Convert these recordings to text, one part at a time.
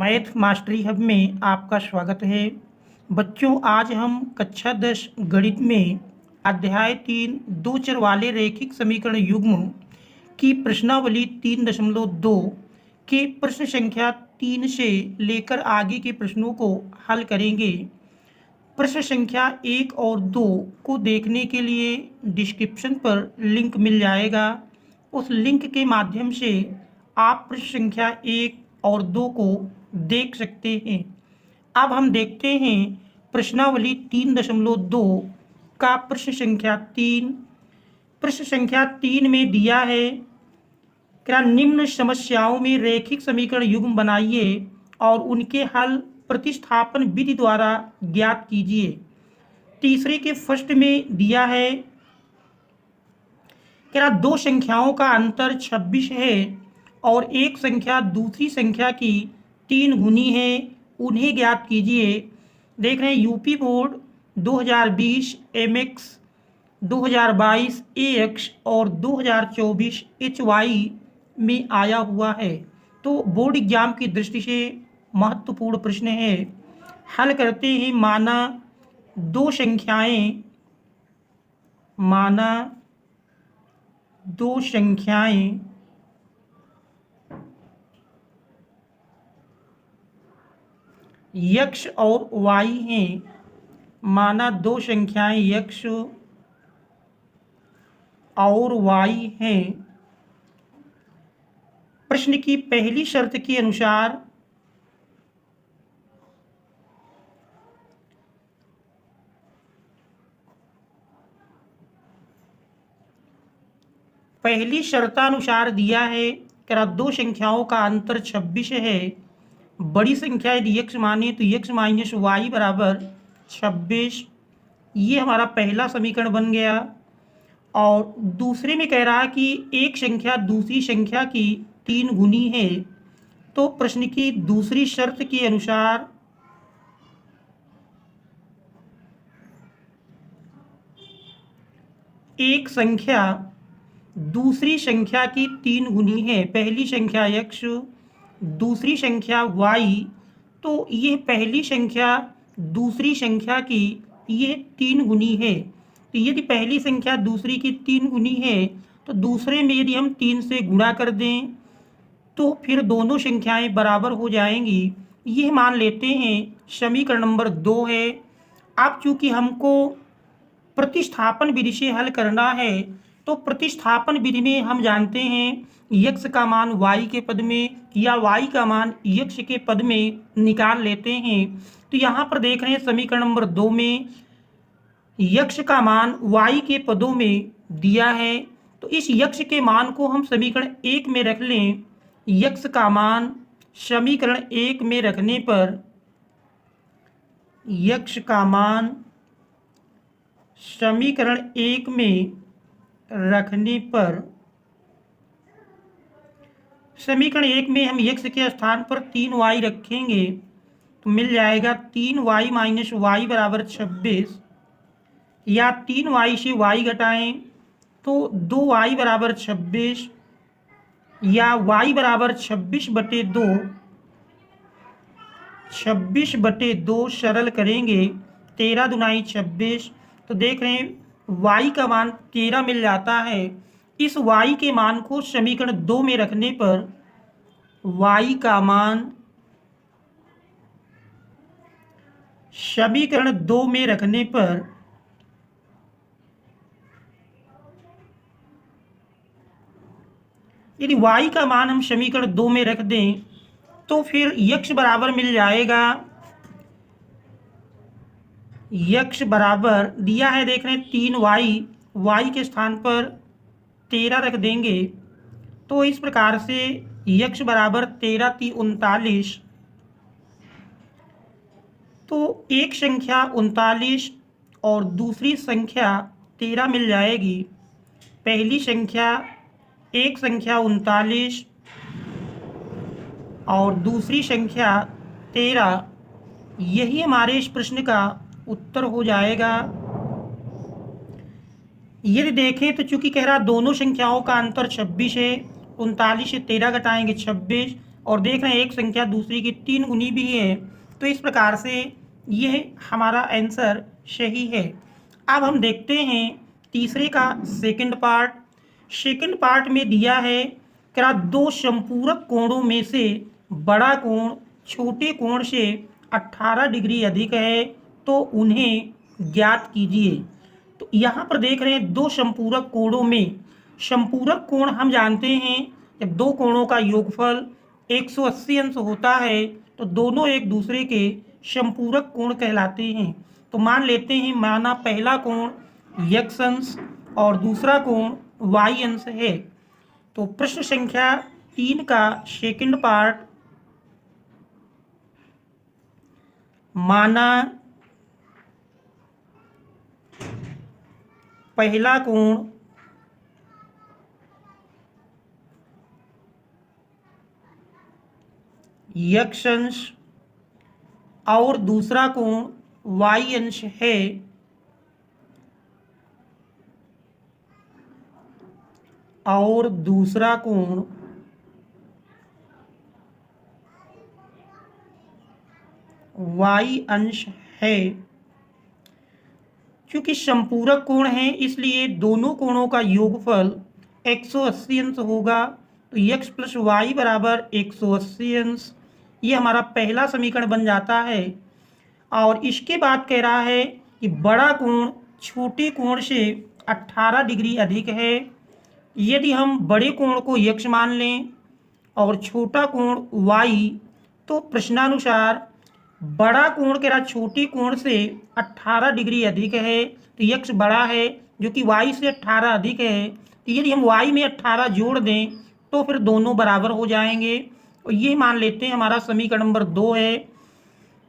Math mastery hub में आपका स्वागत है। बच्चों, आज हम कक्षा 10 गणित में अध्याय 3 दो चर वाले रैखिक समीकरण युग्म की प्रश्नावली 3.2 के प्रश्न संख्या 3 से लेकर आगे के प्रश्नों को हल करेंगे। प्रश्न संख्या 1 और 2 को देखने के लिए डिस्क्रिप्शन पर लिंक मिल जाएगा। उस लिंक के माध्यम से आप प्रश्न संख्या 1 और 2 को देख सकते हैं। अब हम देखते हैं प्रश्नावली 3.2 का प्रश्न संख्या 3। प्रश्न संख्या 3 में दिया है क्या निम्न समस्याओं में रैखिक समीकरण युग्म बनाइए और उनके हल प्रतिस्थापन विधि द्वारा ज्ञात कीजिए। तीसरे के फर्स्ट में दिया है क्या दो संख्याओं का अंतर 26 है और एक संख्या दूसरी संख्या की 3 गुनी है, उन्हें ज्ञात कीजिए। देख रहे हैं यूपी बोर्ड 2020 एमएक्स, 2022 एएक्स और 2024 एचवाई में आया हुआ है। तो बोर्ड एग्जाम की दृष्टि से महत्वपूर्ण प्रश्न है। हल करते हैं। माना दो संख्याएं यक्ष और वाई हैं। माना दो संख्याएं यक्ष और वाई हैं। प्रश्न की पहली शर्त के अनुसार पहली शर्तानुसार दिया है कि दो संख्याओं का अंतर 26 है। बड़ी संख्या यदि यक्ष माने तो यक्ष माइनस वाई बराबर 26। ये हमारा पहला समीकरण बन गया। और दूसरे में कह रहा कि एक संख्या दूसरी संख्या की 3 गुनी है। तो प्रश्न की दूसरी शर्त के अनुसार एक संख्या दूसरी संख्या की 3 गुनी है। पहली संख्या यक्ष, दूसरी संख्या वाई। तो ये पहली संख्या दूसरी संख्या की ये 3 गुनी है। तो यदि पहली संख्या दूसरी की 3 गुनी है तो दूसरे में यदि हम 3 से गुणा कर दें तो फिर दोनों संख्याएं बराबर हो जाएंगी। ये मान लेते हैं समीकरण नंबर 2 है। अब चूंकि हमको प्रतिस्थापन विधि से हल करना है तो प्रतिस्थापन विधि में हम जानते हैं यक्ष का मान वाई के पद में या वाई का मान यक्ष के पद में निकाल लेते हैं। तो यहाँ पर देख रहे हैं समीकरण नंबर 2 में यक्ष का मान वाई के पदों में दिया है। तो इस यक्ष के मान को हम समीकरण 1 में रख लें। यक्ष का मान समीकरण 1 में रखने पर यक्ष का मान समीकरण 1 में रखने पर समीकरण 1 में हम यक्ष के स्थान पर 3y रखेंगे तो मिल जाएगा 3y माइनस वाई बराबर 26। या 3y से y घटाएं तो 2y बराबर 26 या y बराबर 26/2। 26/2 सरल करेंगे 13 दुनाई 26। तो देख रहे हैं y का मान 13 मिल जाता है। इस y के मान को समीकरण 2 में रखने पर y का मान समीकरण 2 में रखने पर यदि y का मान हम समीकरण 2 में रख दें तो फिर यक्ष बराबर मिल जाएगा। यक्ष बराबर दिया है देख रहे हैं 3y, y के स्थान पर 13 रख देंगे तो इस प्रकार से यक्ष बराबर 13 × 39। तो एक संख्या 39 और दूसरी संख्या 13 मिल जाएगी। पहली संख्या एक संख्या 39 और दूसरी संख्या 13। यही हमारे इस प्रश्न का उत्तर हो जाएगा। यदि देखें तो चूंकि कह रहा दोनों संख्याओं का अंतर 26 है, 39 से 13 घटाएंगे 26 और देख रहे हैं एक संख्या दूसरी की 3 गुनी भी है, तो इस प्रकार से यह हमारा आंसर सही है। अब हम देखते हैं तीसरे का सेकंड पार्ट। सेकंड पार्ट में दिया है क्या दो संपूरक कोणों में से बड़ा कोण छोटे कोण से 18 डिग्री अधिक है, तो उन्हें ज्ञात कीजिए। तो यहाँ पर देख रहे हैं दो संपूरक कोणों में, संपूरक कोण हम जानते हैं जब दो कोणों का योगफल 180 अंश होता है तो दोनों एक दूसरे के संपूरक कोण कहलाते हैं। तो मान लेते हैं माना पहला कोण x अंश और दूसरा कोण y अंश है। तो प्रश्न संख्या 3 का सेकंड पार्ट, माना पहला कोण x अंश और दूसरा कोण y अंश है, और दूसरा कोण y अंश है। क्योंकि संपूरक कोण है इसलिए दोनों कोणों का योगफल 180 अंश होगा, तो x प्लस वाई बराबर 180 अंश, ये हमारा पहला समीकरण बन जाता है। और इसके बाद कह रहा है कि बड़ा कोण छोटे कोण से 18 डिग्री अधिक है। यदि हम बड़े कोण को x मान लें और छोटा कोण y, तो प्रश्नानुसार बड़ा कोण कह रहा छोटे कोण से 18 डिग्री अधिक है, तो x बड़ा है जो कि y से 18 अधिक है। तो यदि हम y में 18 जोड़ दें तो फिर दोनों बराबर हो जाएंगे, और ये मान लेते हैं हमारा समीकरण नंबर 2 है।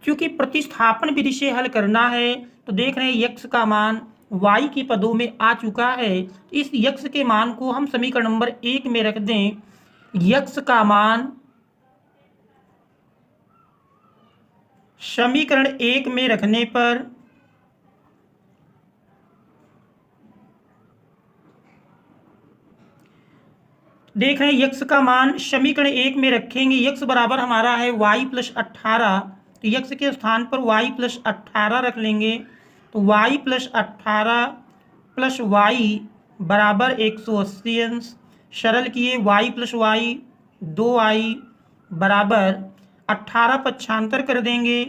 क्योंकि प्रतिस्थापन विधि से हल करना है तो देख रहे हैं x का मान y के पदों में आ चुका है। इस x के मान को हम समीकरण नंबर 1 में रख दें। x का मान समीकरण 1 में रखने पर देख रहे हैं x का मान समीकरण 1 में रखेंगे, x बराबर हमारा है y प्लस 18, तो x के स्थान पर y प्लस 18 रख लेंगे। तो y प्लस 18 प्लस y बराबर 180 अंश, सरल किए y प्लस y 2y बराबर 18 पक्षांतर कर देंगे,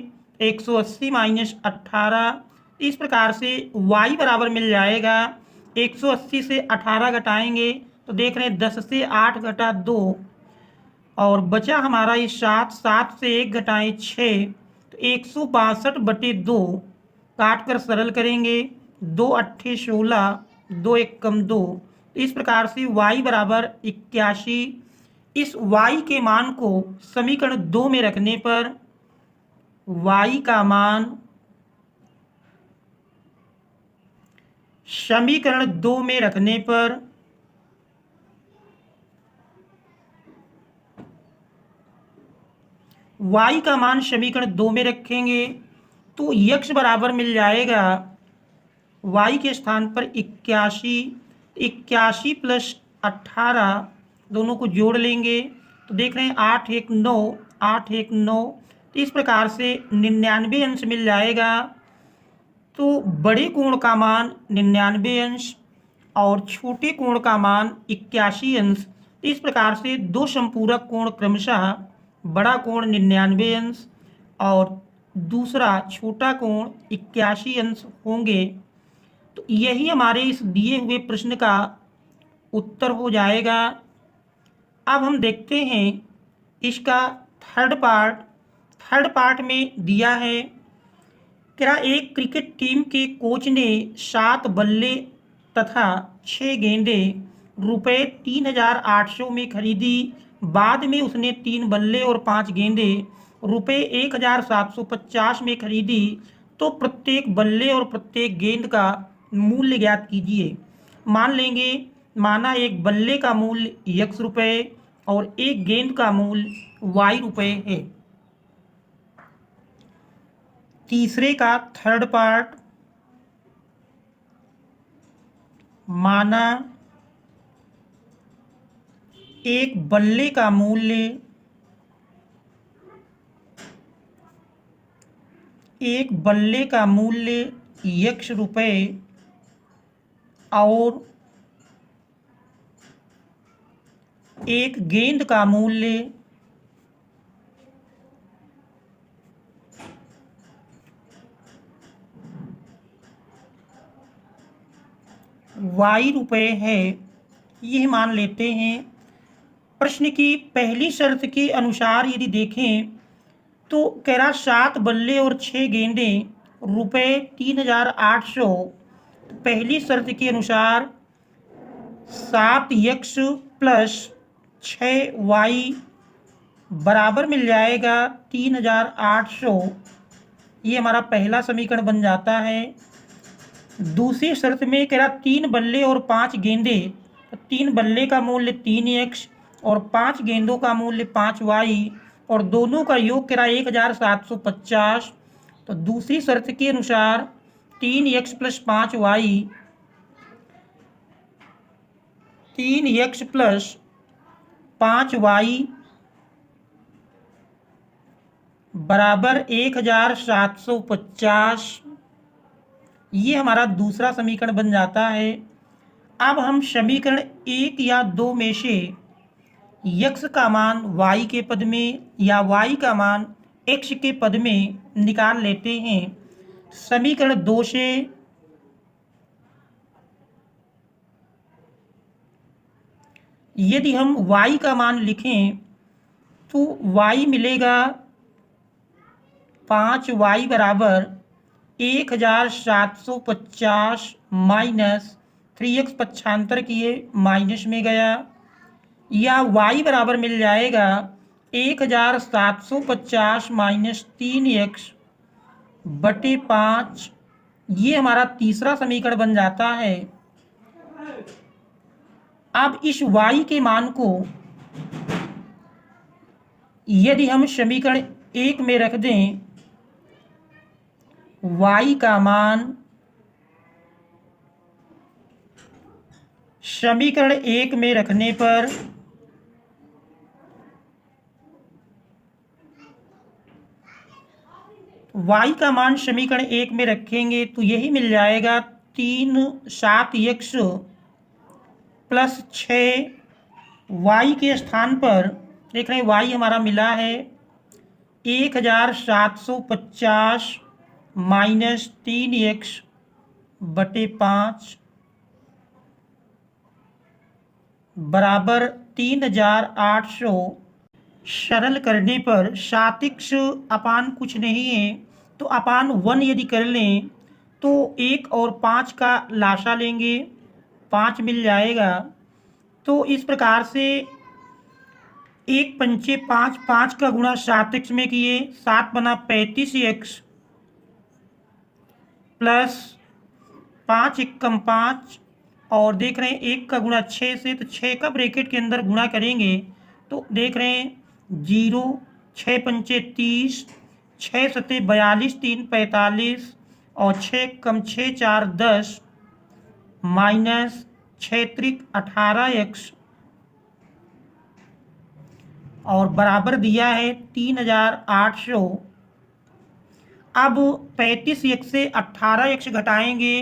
180 माइनस 18, इस प्रकार से y बराबर मिल जाएगा 180 से 18 घटाएंगे तो देख रहे हैं 10 से 8 घटा 2 और बचा हमारा ये 7, 7 से 1 घटाएं 6, तो 162/2 काट कर सरल करेंगे, 2 अट्ठे 16, 2 एक कम 2, इस प्रकार से y बराबर 81। इस y के मान को समीकरण 2 में रखने पर y का मान समीकरण 2 में रखने पर y का मान समीकरण 2 में रखेंगे तो x बराबर मिल जाएगा y के स्थान पर 81, 81 प्लस 18 दोनों को जोड़ लेंगे तो देख रहे हैं 8 एक 9, 8 एक 9, तो इस प्रकार से 99 अंश मिल जाएगा। तो बड़े कोण का मान 99 अंश और छोटे कोण का मान 81 अंश, तो इस प्रकार से दो संपूरक कोण क्रमशः बड़ा कोण 99 अंश और दूसरा छोटा कोण 81 अंश होंगे। तो यही हमारे इस दिए हुए प्रश्न का उत्तर हो जाएगा। अब हम देखते हैं इसका थर्ड पार्ट। थर्ड पार्ट में दिया है क्या एक क्रिकेट टीम के कोच ने 7 बल्ले तथा 6 गेंदे रुपए 3800 में खरीदी, बाद में उसने 3 बल्ले और 5 गेंदे रुपए 1750 में खरीदी, तो प्रत्येक बल्ले और प्रत्येक गेंद का मूल्य ज्ञात कीजिए। मान लेंगे माना एक बल्ले का मूल्य x रुपए और एक गेंद का मूल्य y रुपए है। तीसरे का थर्ड पार्ट, माना एक बल्ले का मूल्य एक बल्ले का मूल्य x रुपए और एक गेंद का मूल्य y रुपए है, यह मान लेते हैं। प्रश्न की पहली शर्त के अनुसार यदि देखें तो कह रहा 7 बल्ले और 6 गेंदें रुपए 3800। पहली शर्त के अनुसार 7x प्लस 6y बराबर मिल जाएगा 3800। ये हमारा पहला समीकरण बन जाता है। दूसरी शर्त में कह रहा 3 बल्ले और 5 गेंदे, तो 3 बल्ले का मूल्य 3x और 5 गेंदों का मूल्य 5y और दोनों का योग कह रहा 1750। तो दूसरी शर्त के अनुसार 3x plus 5y 3x plus 5y बराबर 1750। ये हमारा दूसरा समीकरण बन जाता है। अब हम समीकरण 1 या 2 में से x का मान y के पद में या y का मान x के पद में निकाल लेते हैं। समीकरण 2 से यदि हम y का मान लिखें तो y मिलेगा 5y बराबर 1750 माइनस 3x पक्षांतर किए माइनस में गया, या y बराबर मिल जाएगा 1750 माइनस 3x बटे 5। ये हमारा तीसरा समीकरण बन जाता है। अब इस y के मान को यदि हम समीकरण 1 में रख दें, y का मान समीकरण 1 में रखने पर y का मान समीकरण 1 में रखेंगे तो यही मिल जाएगा 7x प्लस 6y के स्थान पर देख रहे हैं y हमारा मिला है 1750 माइनस 3x बटे 5 बराबर 3800। सरल करने पर 7x अपान कुछ नहीं है तो अपान 1 यदि कर लें तो 1 और 5 का लाशा लेंगे, 5 मिल जाएगा। तो इस प्रकार से 1 पंचे 5, 5 का गुणा 7x में किए 7 बना 35x प्लस 5 एकम 5 और देख रहे हैं 1 का गुणा 6 से, तो 6 का ब्रैकेट के अंदर गुणा करेंगे तो देख रहे हैं 0, 6 पंचे 30, 6 सते 42, 3 45 और 6 कम 6 4 10 माइनस 6 त्रिक 18x और बराबर दिया है 3800। अब 35x से 18x घटाएंगे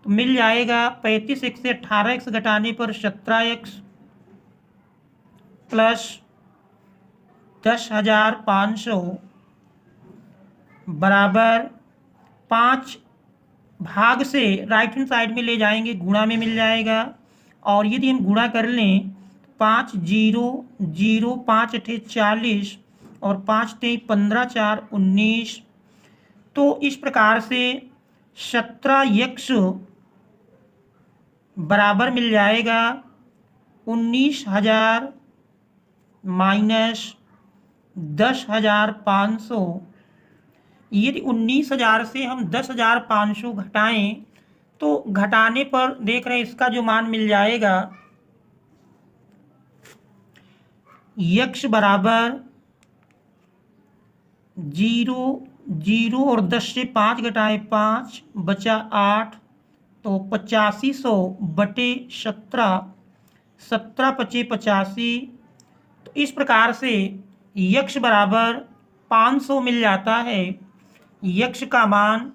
तो मिल जाएगा 35x से 18x घटाने पर 17x प्लस 10,500 बराबर 5 भाग से राइट हैंड साइड में ले जाएंगे, गुणा में मिल जाएगा। और यदि हम गुणा कर लें 5 0 0 5 अठे 40 और 5 तेई 15 4 19, तो इस प्रकार से 17x बराबर मिल जाएगा 19,000 माइनस 10,500। यदि 19,000 से हम 10,500 घटाएं तो घटाने पर देख रहे हैं इसका जो मान मिल जाएगा x बराबर 0 0 और 10 से 5 घटाए 5 बचा 8, तो 8500 बटे 17, 17 पचे 85। तो इस प्रकार से x बराबर 500 मिल जाता है। यक्ष का मान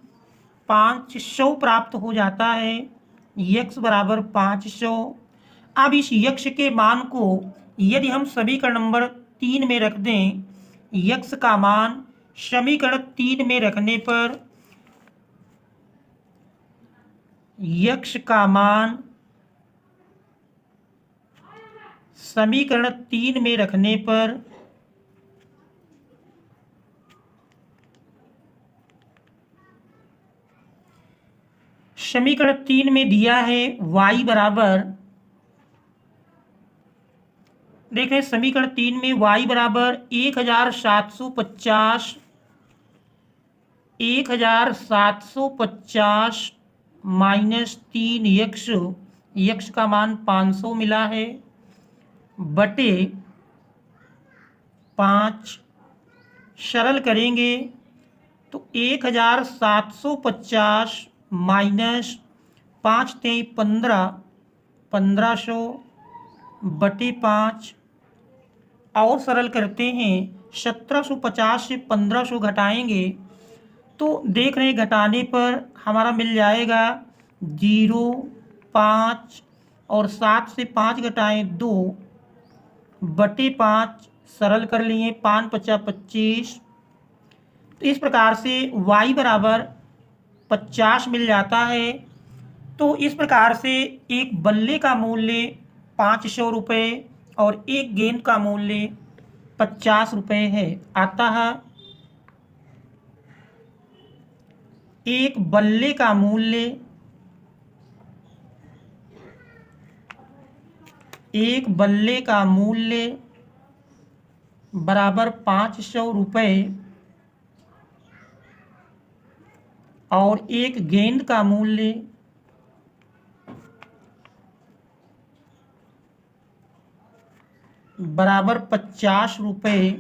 500 प्राप्त हो जाता है। यक्ष बराबर 500। अब इस यक्ष के मान को यदि हम समीकरण नंबर 3 में रख दें, यक्ष का मान समीकरण 3 में रखने पर यक्ष का मान समीकरण 3 में रखने पर समीकरण 3 में दिया है y बराबर, देख रहे समीकरण 3 में y बराबर 1750 माइनस 3 यक्ष, यक्ष का मान 500 मिला है, बटे 5। सरल करेंगे तो 1750 माइनस 5 तेई 15, 1500 बटे 5। और सरल करते हैं 1750 से 1500 घटाएंगे तो देख रहे हैं घटाने पर हमारा मिल जाएगा 0, 5 और 7 से 5 घटाएं 2 बटे 5। सरल कर लिए 5 पचा 25। तो इस प्रकार से y बराबर 50 मिल जाता है। तो इस प्रकार से एक बल्ले का मूल्य 500 रुपये और एक गेंद का मूल्य 50 रुपये है। अतः एक बल्ले का मूल्य बराबर 500 रुपये और एक गेंद का मूल्य बराबर 50 रुपये।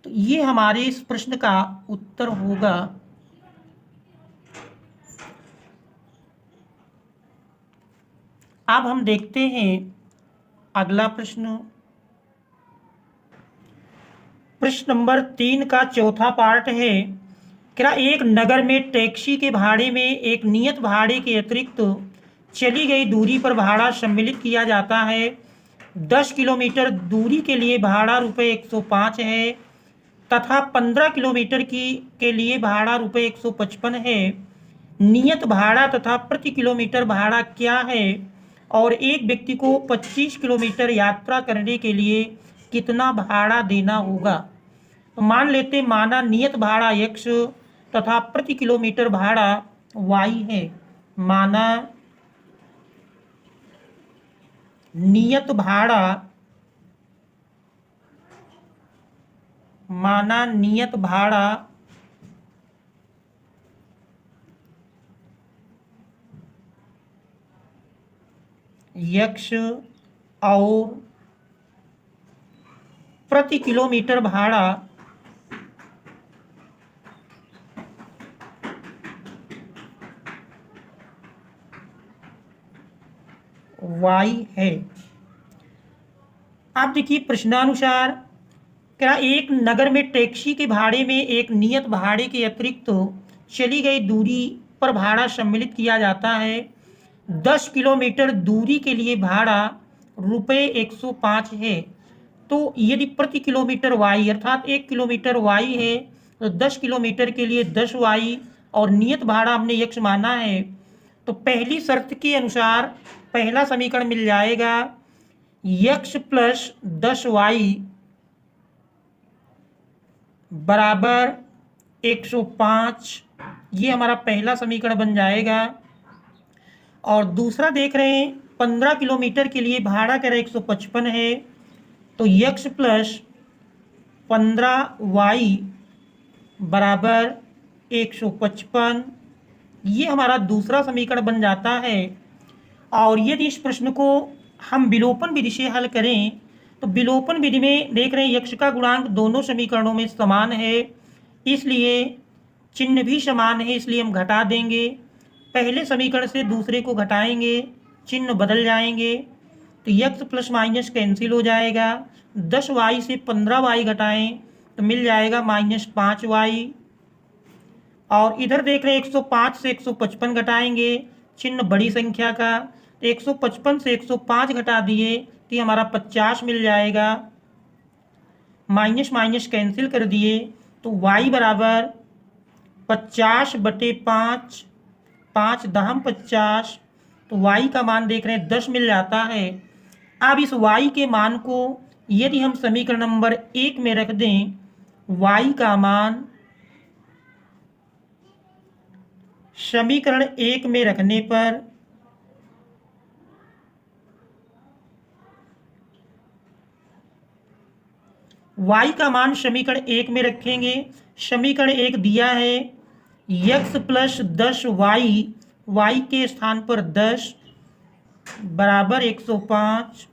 तो ये हमारे इस प्रश्न का उत्तर होगा। अब हम देखते हैं अगला प्रश्न। प्रश्न नंबर 3 का चौथा पार्ट है, क्या एक नगर में टैक्सी के भाड़े में एक नियत भाड़े के अतिरिक्त चली गई दूरी पर भाड़ा सम्मिलित किया जाता है। 10 किलोमीटर दूरी के लिए भाड़ा रुपये 105 है तथा 15 किलोमीटर के लिए भाड़ा रुपये 155 है। नियत भाड़ा तथा प्रति किलोमीटर भाड़ा क्या है और एक व्यक्ति को 25 किलोमीटर यात्रा करने के लिए कितना भाड़ा देना होगा। तो मान लेते माना नियत भाड़ा x तथा प्रति किलोमीटर भाड़ा y है। माना नियत भाड़ा x और प्रति किलोमीटर भाड़ा y है। अब देखिए प्रश्नानुसार, क्या एक नगर में टैक्सी के भाड़े में एक नियत भाड़े के अतिरिक्त चली गई दूरी पर भाड़ा सम्मिलित किया जाता है। 10 किलोमीटर दूरी के लिए भाड़ा रुपये 105 है। तो यदि प्रति किलोमीटर y अर्थात 1 किलोमीटर y है तो 10 किलोमीटर के लिए 10 y और नियत भाड़ा हमने x माना है। तो पहली शर्त के अनुसार पहला समीकरण मिल जाएगा x प्लस 10y बराबर 105। ये हमारा पहला समीकरण बन जाएगा। और दूसरा देख रहे हैं 15 किलोमीटर के लिए भाड़ा कह रहे 155 है तो x प्लस 15y बराबर 155। ये हमारा दूसरा समीकरण बन जाता है। और यदि इस प्रश्न को हम विलोपन विधि से हल करें तो विलोपन विधि में देख रहे हैं यक्ष का गुणांक दोनों समीकरणों में समान है, इसलिए चिन्ह भी समान है, इसलिए हम घटा देंगे। पहले समीकरण से दूसरे को घटाएंगे, चिन्ह बदल जाएंगे तो यक्ष प्लस माइनस कैंसिल हो जाएगा। 10y से 15y घटाएं तो मिल जाएगा -5y। और इधर देख रहे हैं 105 से 155 घटाएंगे, चिन्ह बड़ी संख्या का, तो 155 से 105 घटा दिए तो ये हमारा 50 मिल जाएगा। माइनस माइनस कैंसिल कर दिए तो y बराबर 50/5, 5 दहम 50, तो y का मान देख रहे हैं 10 मिल जाता है। अब इस y के मान को यदि हम समीकरण नंबर 1 में रख दें, y का मान समीकरण 1 में रखने पर y का मान समीकरण 1 में रखेंगे। समीकरण 1 दिया है x प्लस 10y, y के स्थान पर 10 बराबर 105,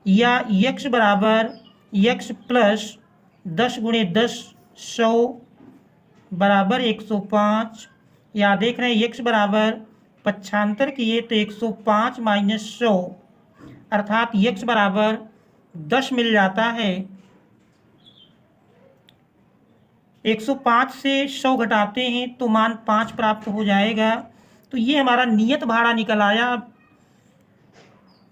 या x बराबर x प्लस 10 गुणे 10 100 बराबर 105, या देख रहे हैं x बराबर 95 किए तो 105 माइनस 100 अर्थात x बराबर 10 मिल जाता है। 105 से 100 घटाते हैं तो मान 5 प्राप्त हो जाएगा। तो ये हमारा नियत भाड़ा निकल आया।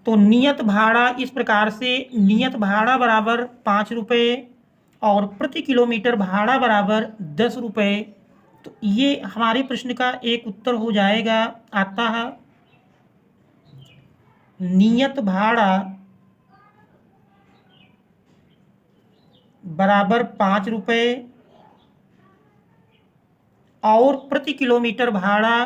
तो नियत भाड़ा इस प्रकार से, नियत भाड़ा बराबर 5 रुपये और प्रति किलोमीटर भाड़ा बराबर 10 रुपये। तो ये हमारे प्रश्न का एक उत्तर हो जाएगा। आता है नियत भाड़ा बराबर 5 रुपये और प्रति किलोमीटर भाड़ा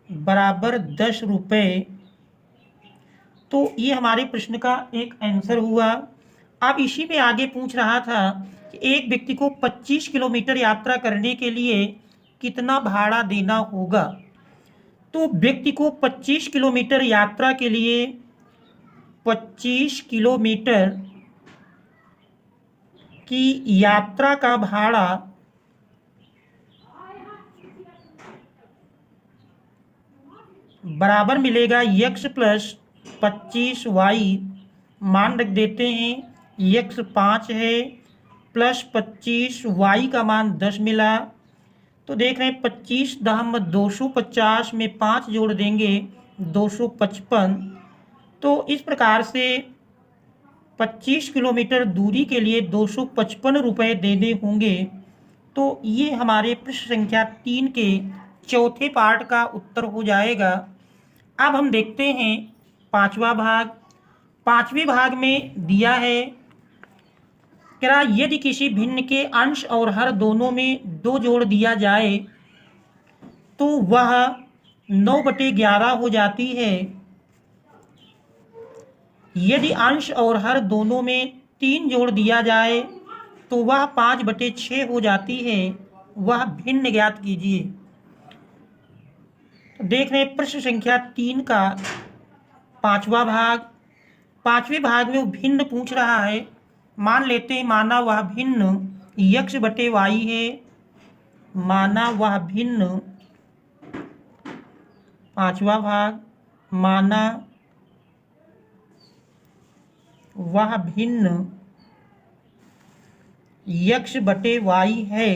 बराबर 10 रुपये। तो ये हमारे प्रश्न का एक आंसर हुआ। अब इसी में आगे पूछ रहा था कि एक व्यक्ति को 25 किलोमीटर यात्रा करने के लिए कितना भाड़ा देना होगा। तो व्यक्ति को 25 किलोमीटर यात्रा के लिए 25 किलोमीटर की यात्रा का भाड़ा बराबर मिलेगा x प्लस 25y, मान रख देते हैं x 5 है प्लस 25y का मान 10 मिला। तो देख रहे हैं 25 दहम 250 में 5 जोड़ देंगे 255। तो इस प्रकार से 25 किलोमीटर दूरी के लिए 255 रुपये देने होंगे। तो ये हमारे प्रश्न संख्या 3 के चौथे पार्ट का उत्तर हो जाएगा। अब हम देखते हैं पांचवा भाग। पांचवें भाग में दिया है क्या यदि किसी भिन्न के अंश और हर दोनों में 2 जोड़ दिया जाए तो वह 9/11 हो जाती है। यदि अंश और हर दोनों में 3 जोड़ दिया जाए तो वह 5/6 हो जाती है। वह भिन्न ज्ञात कीजिए। देख रहे हैं प्रश्न संख्या 3 का पांचवा भाग। पांचवें भाग में वो भिन्न पूछ रहा है। मान लेते हैं माना वह भिन्न x/y है। माना वह भिन्न, पांचवा भाग, माना वह भिन्न x/y है।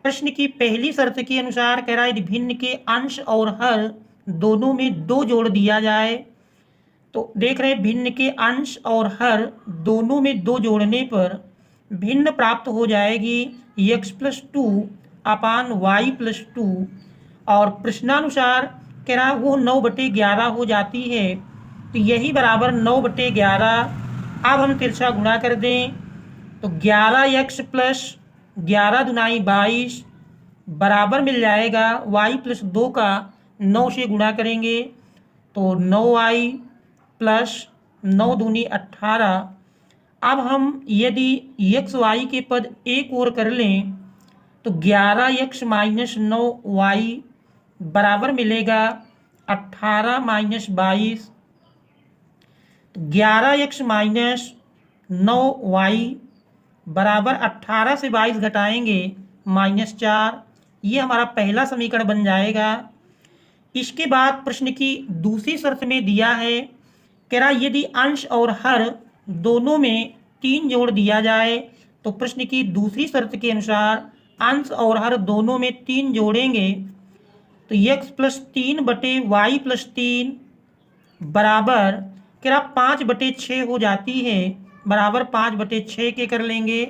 प्रश्न की पहली शर्त के अनुसार कह रहा है यदि भिन्न के अंश और हर दोनों में 2 जोड़ दिया जाए। तो देख रहे हैं भिन्न के अंश और हर दोनों में 2 जोड़ने पर भिन्न प्राप्त हो जाएगी x + 2 अपान y + 2। और प्रश्नानुसार कह रहा है वो 9/11 हो जाती है। तो यही बराबर 9/11। अब हम तिरछा गुणा कर दें तो 11x प्लस 11 दूनाई 22 बराबर मिल जाएगा y + 2 का 9 से गुणा करेंगे तो 9y प्लस 9 दूनी 18। अब हम यदि x y के पद एक और कर लें तो 11x - 9y बराबर मिलेगा 18 - 22। 11x - 9y बराबर 18 से 22 घटाएंगे -4। ये हमारा पहला समीकरण बन जाएगा। इसके बाद प्रश्न की दूसरी शर्त में दिया है, कह रहा यदि अंश और हर दोनों में 3 जोड़ दिया जाए, तो प्रश्न की दूसरी शर्त के अनुसार अंश और हर दोनों में 3 जोड़ेंगे तो x प्लस 3 बटे वाई प्लस 3 बराबर, कह रहा 5/6 हो जाती है, बराबर 5/6 के कर लेंगे।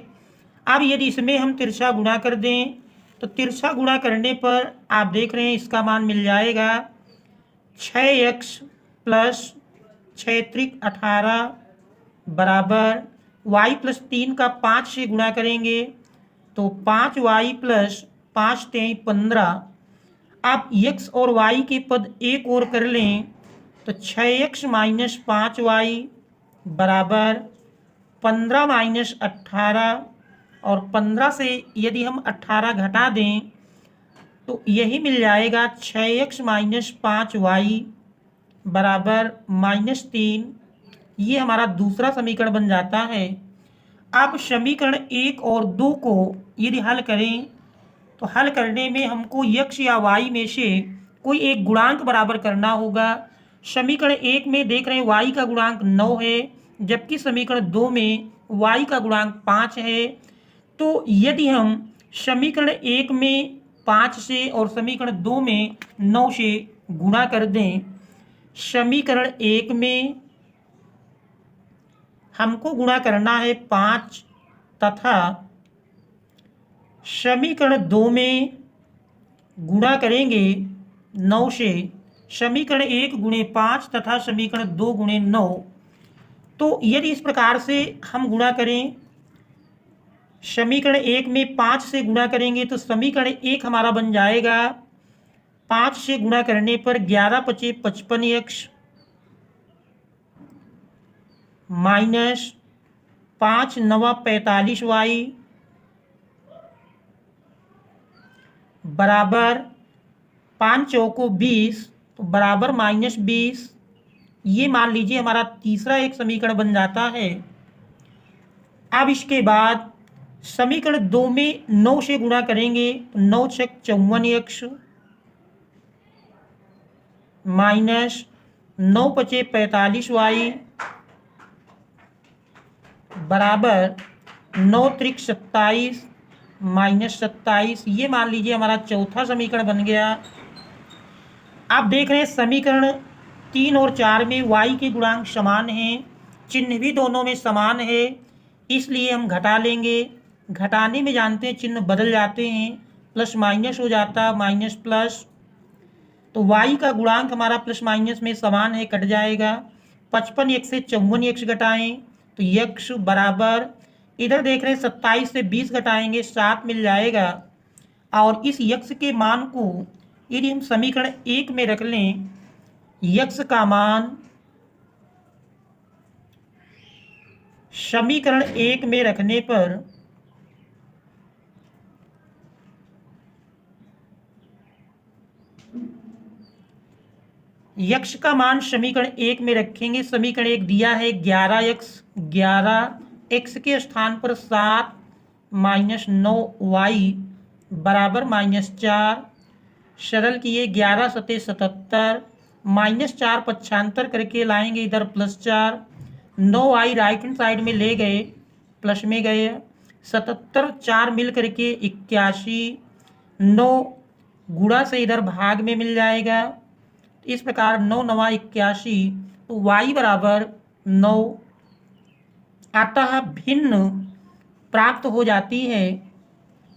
अब यदि इसमें हम तिरछा गुणा कर दें तो तिरछा गुणा करने पर आप देख रहे हैं इसका मान मिल जाएगा 6x प्लस 6×3 = 18 बराबर y प्लस 3 का 5 से गुणा करेंगे तो 5y प्लस 5×3 = 15। अब x और y के पद एक और कर लें तो 6x माइनस 5y बराबर 15 माइनस 18, और 15 से यदि हम 18 घटा दें तो यही मिल जाएगा 6x माइनस 5y बराबर -3। ये हमारा दूसरा समीकरण बन जाता है। अब समीकरण 1 और 2 को यदि हल करें तो हल करने में हमको x या y में से कोई एक गुणांक बराबर करना होगा। समीकरण 1 में देख रहे हैं y का गुणांक 9 है, जबकि समीकरण 2 में y का गुणांक 5 है। तो यदि हम समीकरण 1 में 5 से और समीकरण 2 में 9 से गुणा कर दें, समीकरण 1 में हमको गुणा करना है 5 तथा समीकरण 2 में गुणा करेंगे 9 से। समीकरण 1 गुणे 5 तथा समीकरण 2 गुणे 9। तो यदि इस प्रकार से हम गुणा करें, समीकरण 1 में 5 से गुणा करेंगे तो समीकरण 1 हमारा बन जाएगा 5 से गुणा करने पर 11×5 = 55x माइनस 5×9 = 45y बराबर 5×4 = 20 तो बराबर -20। ये मान लीजिए हमारा तीसरा एक समीकरण बन जाता है। अब इसके बाद समीकरण 2 में 9 से गुणा करेंगे तो 9×6 = 54x माइनस 9×5 = 45y बराबर 9×3 = 27 -27। ये मान लीजिए हमारा चौथा समीकरण बन गया। आप देख रहे हैं समीकरण 3 और 4 में y के गुणांक समान हैं, चिन्ह भी दोनों में समान है, इसलिए हम घटा लेंगे। घटाने में जानते हैं चिन्ह बदल जाते हैं, प्लस माइनस हो जाता, माइनस प्लस। तो y का गुणांक हमारा प्लस माइनस में समान है, कट जाएगा। 55x से 54x घटाएं तो x बराबर, इधर देख रहे हैं 27 से 20 घटाएंगे 7 मिल जाएगा। और इस x के मान को यदि हम समीकरण 1 में रख लें, x का मान समीकरण 1 में रखने पर x का मान समीकरण 1 में रखेंगे। समीकरण 1 दिया है 11x, 11x के स्थान पर 7 माइनस 9y बराबर -4। सरल किए 11 × 7 = 77, -4 पक्षांतर करके लाएंगे इधर +4, 9y राइट हैंड साइड में ले गए प्लस में गए, 77 4 मिल करके 81, 9 गुणा से इधर भाग में मिल जाएगा। इस प्रकार 9×9 = 81, तो y बराबर 9 अतः भिन्न प्राप्त हो जाती है।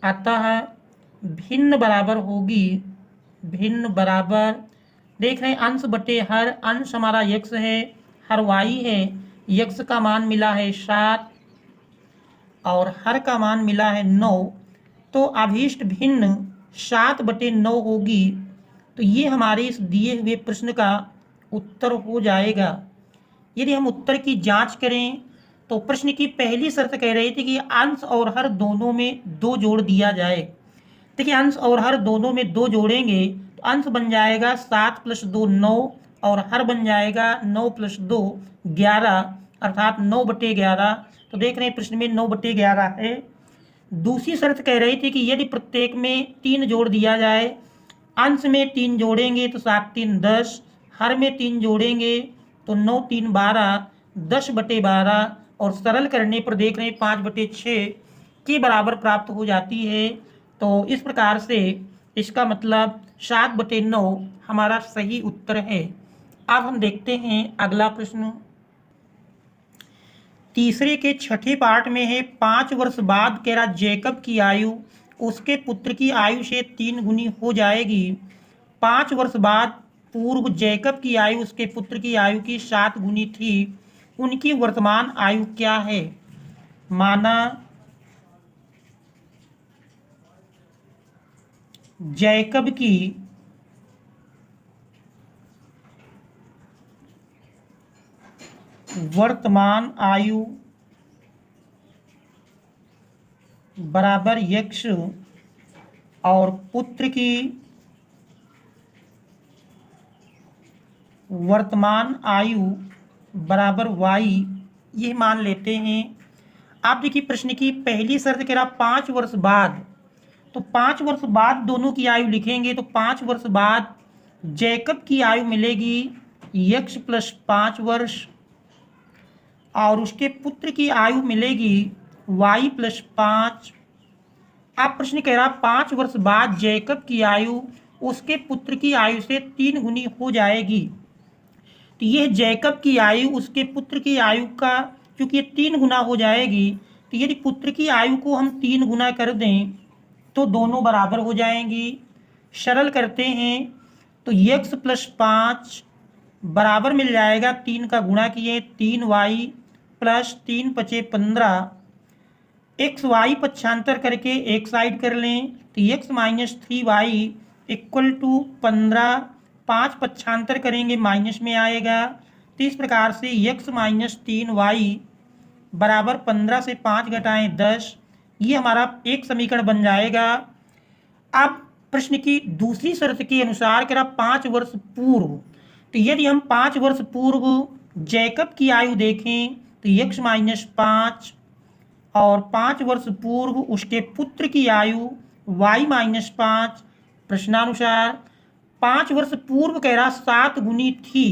अतः भिन्न बराबर होगी, भिन्न बराबर देख रहे हैं अंश बटे हर, अंश हमारा x है, हर y है। x का मान मिला है 7 और हर का मान मिला है 9, तो अभीष्ट भिन्न 7/9 होगी। तो ये हमारे इस दिए हुए प्रश्न का उत्तर हो जाएगा। यदि हम उत्तर की जांच करें तो प्रश्न की पहली शर्त कह रही थी कि अंश और हर दोनों में 2 जोड़ दिया जाए। देखिए अंश और हर दोनों में 2 जोड़ेंगे तो अंश बन जाएगा 7 + 2 9 और हर बन जाएगा 9 + 2 11 अर्थात 9/11। तो देख रहे हैं प्रश्न में 9/11 है। दूसरी शर्त कह रही थी कि यदि प्रत्येक में 3 जोड़ दिया जाए अंश में 3 जोड़ेंगे तो 7 3 10, हर में 3 जोड़ेंगे तो 9 3 12, 10/12 और सरल करने पर देख रहे हैं 5/6 के बराबर प्राप्त हो जाती है। तो इस प्रकार से इसका मतलब 7/9 हमारा सही उत्तर है। अब हम देखते हैं अगला प्रश्न। तीसरे के छठे पार्ट में है 5 वर्ष बाद कह रहा जैकब की आयु उसके पुत्र की आयु से 3 गुनी हो जाएगी। 5 वर्ष बाद पूर्व जैकब की आयु उसके पुत्र की आयु की 7 गुनी थी, उनकी वर्तमान आयु क्या है? माना जैकब की वर्तमान आयु बराबर यक्ष और पुत्र की वर्तमान आयु बराबर वाई, ये मान लेते हैं। आप देखिए प्रश्न की पहली शर्त कह रहा 5 वर्ष बाद, तो 5 वर्ष बाद दोनों की आयु लिखेंगे तो 5 वर्ष बाद जैकब की आयु मिलेगी यक्ष प्लस 5 वर्ष और उसके पुत्र की आयु मिलेगी वाई प्लस 5। अब प्रश्न कह रहा 5 वर्ष बाद जैकब की आयु उसके पुत्र की आयु से 3 गुनी हो जाएगी। तो यह जैकब की आयु उसके पुत्र की आयु का क्योंकि ये 3 गुना हो जाएगी, तो यदि पुत्र की आयु को हम 3 गुना कर दें तो दोनों बराबर हो जाएंगी। सरल करते हैं तो यक्स प्लस 5 बराबर मिल जाएगा 3 का गुणा किए 3y प्लस 3 × 5 = 15। एक्स वाई पक्षांतर करके एक साइड कर लें तो x - 3y = 15। 5 पक्षांतर करेंगे माइनस में आएगा, तो इस प्रकार से x - 3y बराबर 15 से 5 घटाएं 10, ये हमारा एक समीकरण बन जाएगा। अब प्रश्न की दूसरी शर्त के अनुसार कह रहा 5 वर्ष पूर्व, तो यदि हम 5 वर्ष पूर्व जैकब की आयु देखें तो x - 5 और 5 वर्ष पूर्व उसके पुत्र की आयु y - 5। प्रश्नानुसार 5 वर्ष पूर्व कह रहा 7 गुनी थी,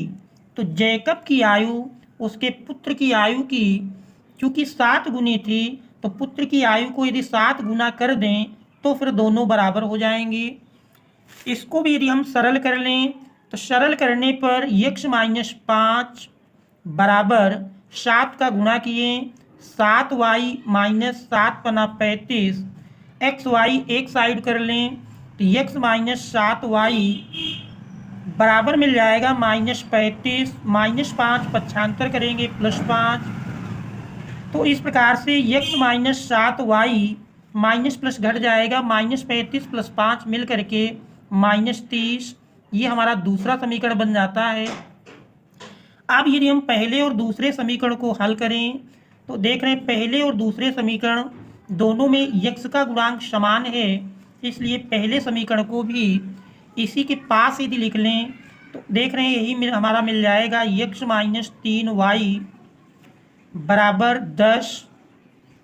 तो जैकब की आयु उसके पुत्र की आयु की क्योंकि 7 गुनी थी तो पुत्र की आयु को यदि 7 गुना कर दें तो फिर दोनों बराबर हो जाएंगे। इसको भी यदि हम सरल कर लें तो सरल करने पर x - 5 बराबर 7 का गुणा किए 7y - 7 × 35, xy एक साइड कर लें तो x - 7y बराबर मिल जाएगा -35, -5 पक्षांतर करेंगे +5। तो इस प्रकार से x - 7y माइनस प्लस घट जाएगा, -35 + 5 मिल करके -30, ये हमारा दूसरा समीकरण बन जाता है। अब यदि हम पहले और दूसरे समीकरण को हल करें तो देख रहे हैं पहले और दूसरे समीकरण दोनों में x का गुणांक समान है, इसलिए पहले समीकरण को भी इसी के पास यदि लिख लें तो देख रहे हैं यही हमारा मिल जाएगा x - 3y बराबर 10,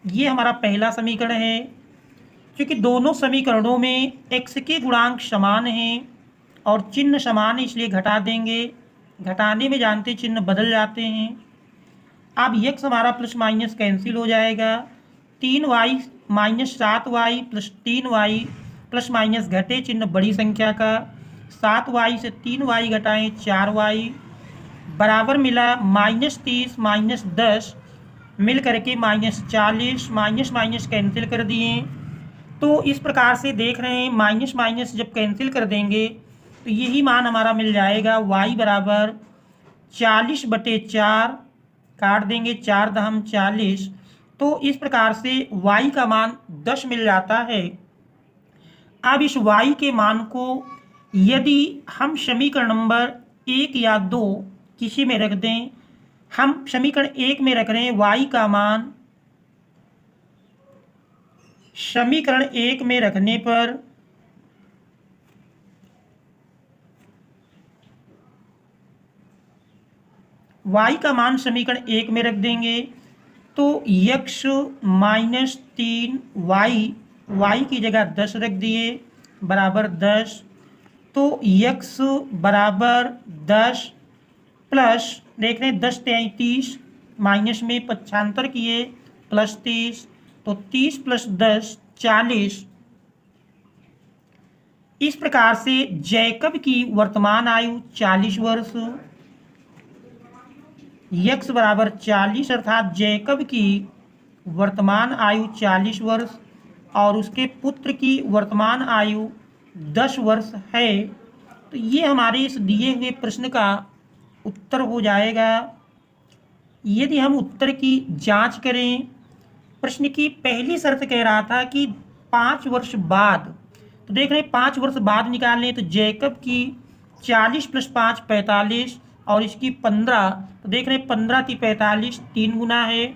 ये हमारा पहला समीकरण है। क्योंकि दोनों समीकरणों में x के गुणांक समान हैं और चिन्ह समान है इसलिए घटा देंगे, घटाने में जानते चिन्ह बदल जाते हैं। अब x हमारा प्लस माइनस कैंसिल हो जाएगा, 3y - 7y + 3y plus minus घटे चिन्ह बड़ी संख्या का, 7y से 3y घटाएं 4y बराबर मिला -30 - 10 मिल करके -40, माइनस माइनस कैंसिल कर दिए। तो इस प्रकार से देख रहे हैं माइनस माइनस जब कैंसिल कर देंगे तो यही मान हमारा मिल जाएगा y बराबर 40/4, काट देंगे 4 दहम 40, तो इस प्रकार से y का मान 10 मिल जाता है। अब इस y के मान को यदि हम समीकरण नंबर 1 या 2 किसी में रख दें, हम समीकरण 1 में रख रहे हैं y का मान, समीकरण 1 में रखने पर y का मान समीकरण 1 में रख देंगे तो x - 3y, y की जगह 10 रख दिए बराबर 10, तो यक्स बराबर 10 प्लस देख रहे हैं 10 33 माइनस में पक्षांतर किए प्लस 30, तो 30 प्लस 10 40। इस प्रकार से जैकब की वर्तमान आयु 40 वर्ष, यक्स बराबर 40 अर्थात जैकब की वर्तमान आयु 40 वर्ष और उसके पुत्र की वर्तमान आयु 10 वर्ष है। तो ये हमारे इस दिए हुए प्रश्न का उत्तर हो जाएगा। यदि हम उत्तर की जांच करें, प्रश्न की पहली शर्त कह रहा था कि 5 वर्ष बाद, तो देख रहे हैं 5 वर्ष बाद निकालें तो जैकब की 40 प्लस 5 45 और इसकी 15, तो देख रहे हैं 15 की 45 3 गुना है।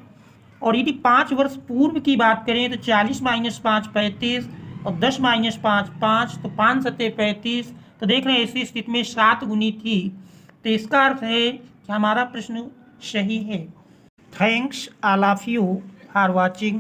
और यदि 5 वर्ष पूर्व की बात करें तो 40 माइनस 5 35 और 10 माइनस 5 5, तो 5 सत्ते 35, तो देख रहे हैं ऐसी स्थिति में 7 गुनी थी। तो इसका अर्थ है कि हमारा प्रश्न सही है। Thanks all of you for watching.